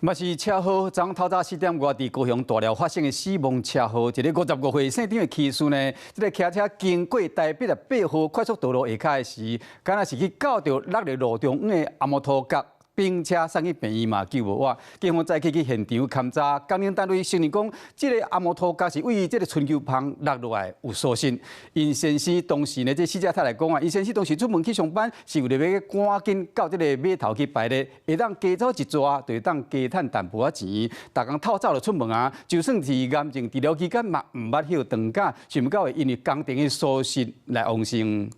嘛是车祸，昨透早4点外，伫高雄大寮发生的死亡车祸，一个55岁姓张的骑士呢，这个骑车经过台北的8号快速道路下骹的时，敢若是去搞到落入路中央的阿摩托角。 并且送去病院嘛救无活，警方再去现场勘查，鉴定单位承认讲，这个阿摩托角是位于这个春秋旁落落来有疏失。因先生当时呢，这死者太来讲啊，因先生当时出门去上班，是为了要赶紧到这个码头去排列，会当加走一抓，就会当加赚淡薄仔钱。逐工透早就出门啊，就算是癌症治疗期间嘛，唔捌休长假，想不到会因为工程的疏失来亡生。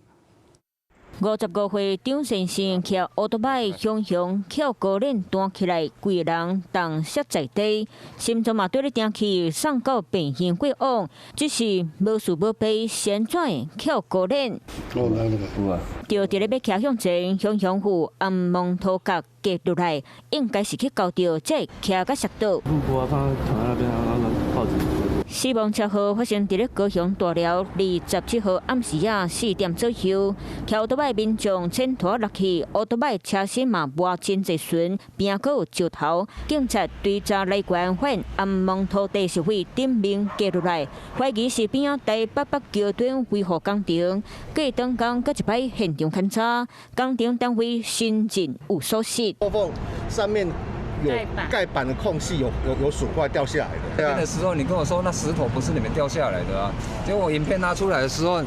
55岁张先生骑奥多麦向翘高链弹起来，规人冻摔在地，心脏嘛对咧定去送到病院过往，只是无事无悲，旋转翘高链。就伫咧要骑向前，向户按蒙头角跌落来，应该是去交到这骑甲摔倒。路过啊，看躺在那边，报纸。 死亡车祸发生伫咧高雄大寮27号暗时4点左右，骑奥多麦民众牵拖落去，奥多麦车身嘛磨真侪船，边还有石头。警察追查来源发现暗蒙土地是为顶面跌落来，怀疑是边仔台北北桥墩维护工程。过当工搁一摆现场勘查，工程单位新进有疏失。上面。 有盖板的空隙有损坏掉下来的。对啊。的时候你跟我说那石头不是你们掉下来的啊，结果我影片拿出来的时候，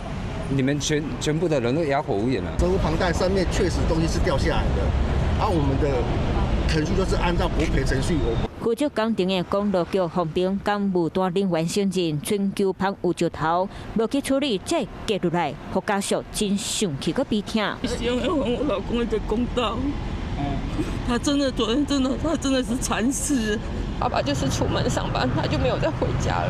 你们全部的人都哑口无言了。责无旁贷，上面确实东西是掉下来的，而我们的程序就是按照国赔程序。负责工程的公路局方面工务单人员承认春秋旁有石头，无去处理，才跌落来，互家属真生气个鼻痛。希望要还我老公一个公道。 他真的昨天他真的是惨死。爸爸就是出门上班，他就没有再回家了。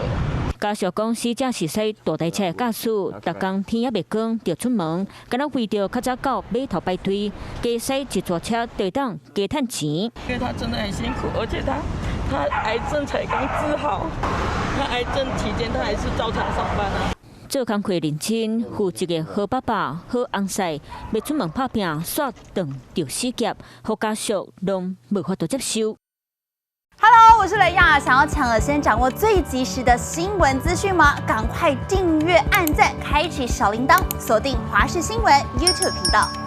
家属讲，死者是驶大台车的驾驶，逐工天也未光就出门，敢若为着较早到码头排队，加驶一座车就当加赚钱。因为他真的很辛苦，而且他癌症才刚治好，他癌症期间他还是照常上班啊。 做工课认真，负责的好爸爸、好翁婿，要出门拍拼，煞撞着死劫，互家属拢无法度接受。Hello， 我是雷亚，想要抢先掌握最及时的新闻资讯吗？赶快订阅、按赞、开启小铃铛，锁定华视新闻 YouTube 频道。